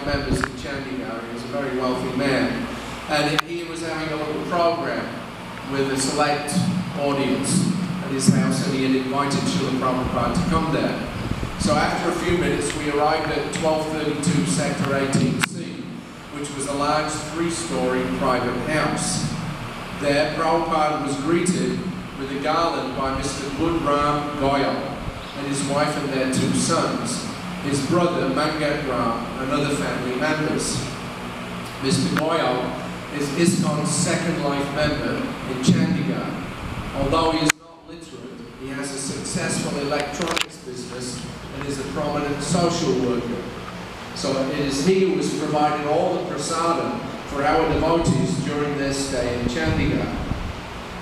members in Chandigarh. He was a very wealthy man, and he was having a little program with a select audience at his house, and he had invited Srila Prabhupada to come there. So after a few minutes, we arrived at 1232 Sector 18C, which was a large 3-story private house. There, Prabhupada was greeted with a garland by Mr. Budram Goyal and his wife and their 2 sons, his brother Mangat Ram and other family members. Mr. Goyal is ISKCON's second life member in Chandigarh. Although he is not literate, he has a successful electronics business and is a prominent social worker. So it is he who has provided all the prasadam for our devotees during their stay in Chandigarh.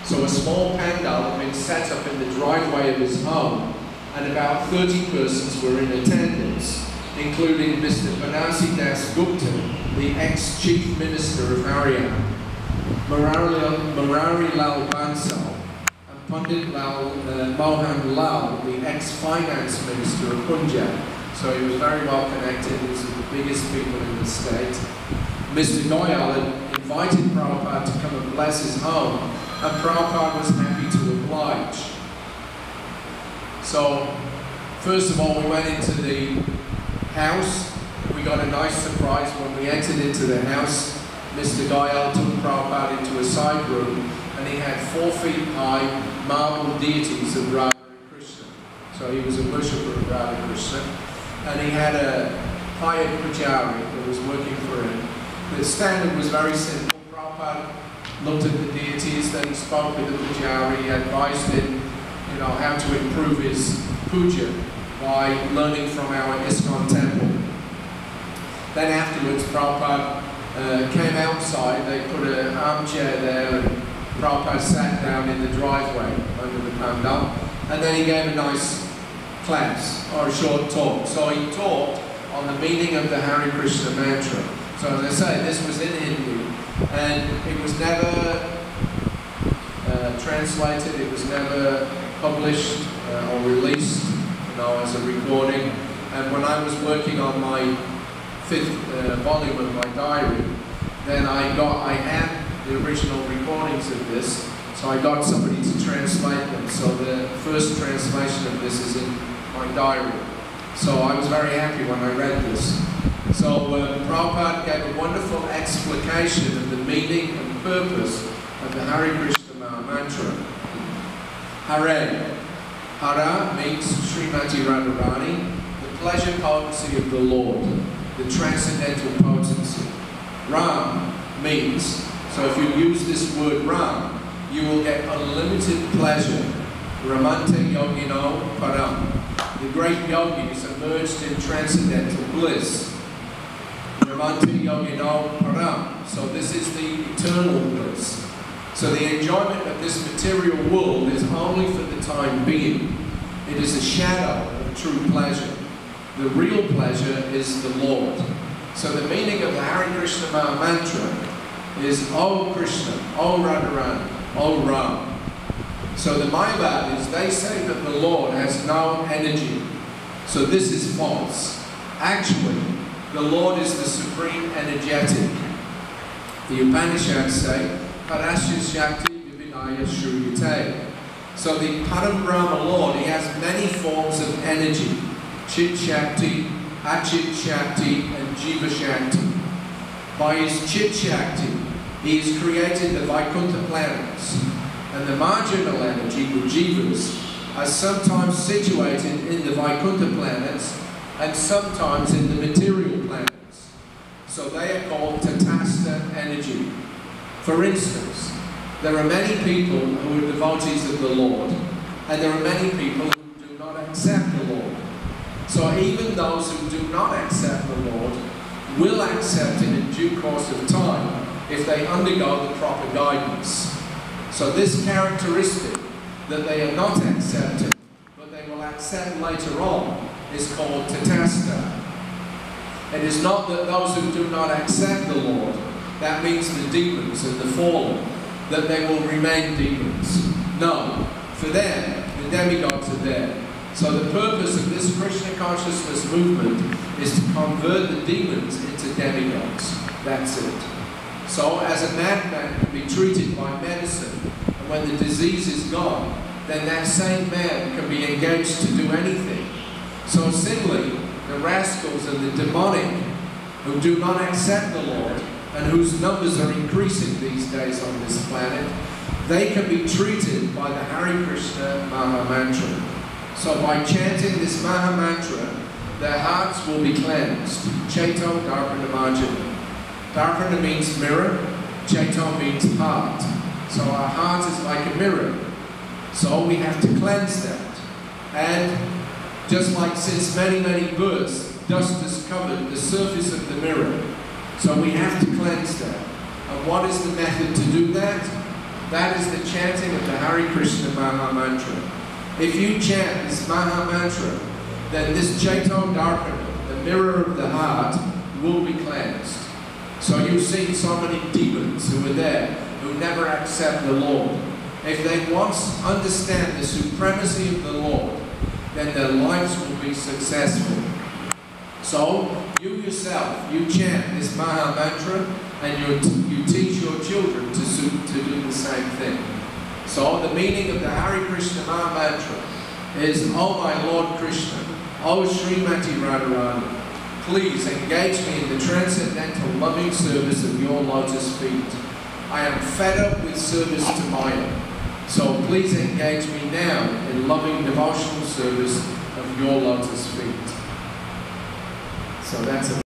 So a small pandal had been set up in the driveway of his home, and about 30 persons were in attendance, including Mr. Banasi Das Gupta, the ex-Chief Minister of Haryana, Murari Lal Bansal, and Pandit Mohan Lal, the ex-Finance Minister of Punjab. So he was very well connected. He was one of the biggest people in the state. Mr. Goyal had invited Prabhupada to come and bless his home, and Prabhupada was happy to oblige. So, first of all, we went into the house. We got a nice surprise when we entered into the house. Mr. Goyal took Prabhupada into a side room, and he had 4 feet high marble deities of Radha and Krishna. So he was a worshipper of Radha and Krishna. And he had a hired pujari that was working for him. The standard was very simple. Prabhupada looked at the deities, then he spoke with the pujari, advised him, how to improve his puja by learning from our ISKCON temple. Then afterwards, Prabhupada came outside. They put an armchair there, and Prabhupada sat down in the driveway under the pandal, and then he gave a nice class or a short talk. So he talked on the meaning of the Hare Krishna mantra. So as I say, this was in Hindi, and it was never translated, it was never published or released, as a recording. And when I was working on my 5th volume of my diary, then I had the original recordings of this, so I got somebody to translate them. So the first translation of this is in my diary. So I was very happy when I read this. So Prabhupada gave a wonderful explication of the meaning and purpose of the Hare Krishna mantra. Hare. Hara means Srimati Radharani, the pleasure potency of the Lord, the transcendental potency. Ram means, so if you use this word Ram, you will get unlimited pleasure. Ramante Yogino Param. The great yogis emerged in transcendental bliss. Ramante Yogino Param. So this is the eternal bliss. So the enjoyment of this material world is only for the time being. It is a shadow of true pleasure. The real pleasure is the Lord. So the meaning of the Hare Krishna mantra is O Krishna, O Radharani, O Ram. So the Mayavadis, they say that the Lord has no energy. So this is false. Actually, the Lord is the supreme energetic. The Upanishads say, Parashya Shakti Vivinaya Shruyate. So the Param Brahma Lord, he has many forms of energy. Chit Shakti, Achit Shakti, and Jiva Shakti. By his Chit Shakti, he has created the Vaikuntha planets. And the marginal energy, the Jivas, are sometimes situated in the Vaikuntha planets and sometimes in the material planets. So they are called Tatastha energy. For instance, there are many people who are devotees of the Lord, and there are many people who do not accept the Lord. So even those who do not accept the Lord will accept Him in due course of time if they undergo the proper guidance. So this characteristic that they are not accepted, but they will accept later on, is called Tatastha. It is not that those who do not accept the Lord, that means the demons and the fallen, that they will remain demons. No, for them, the demigods are there. So the purpose of this Krishna consciousness movement is to convert the demons into demigods. That's it. So as a madman can be treated by medicine, and when the disease is gone, then that same man can be engaged to do anything. So similarly, the rascals and the demonic who do not accept the Lord, and whose numbers are increasing these days on this planet, they can be treated by the Hare Krishna Maha Mantra. So by chanting this Maha Mantra, their hearts will be cleansed. Chaito Darpana Marjana. Darpana means mirror, Chaito means heart. So our heart is like a mirror. So we have to cleanse that. And just like since many births, dust has covered the surface of the mirror. So we have to cleanse that. And what is the method to do that? That is the chanting of the Hare Krishna Maha Mantra. If you chant this Maha Mantra, then this Chaito Darpana, the mirror of the heart, will be cleansed. So you've seen so many demons who are there, who never accept the Lord. If they once understand the supremacy of the Lord, then their lives will be successful. So, you yourself, you chant this Maha Mantra, and you teach your children to do the same thing. So, the meaning of the Hare Krishna Maha Mantra is, O my Lord Krishna, O Srimati Radharani, please engage me in the transcendental loving service of your lotus feet. I am fed up with service to Maya. So please engage me now in loving devotional service of your lotus feet. So that's a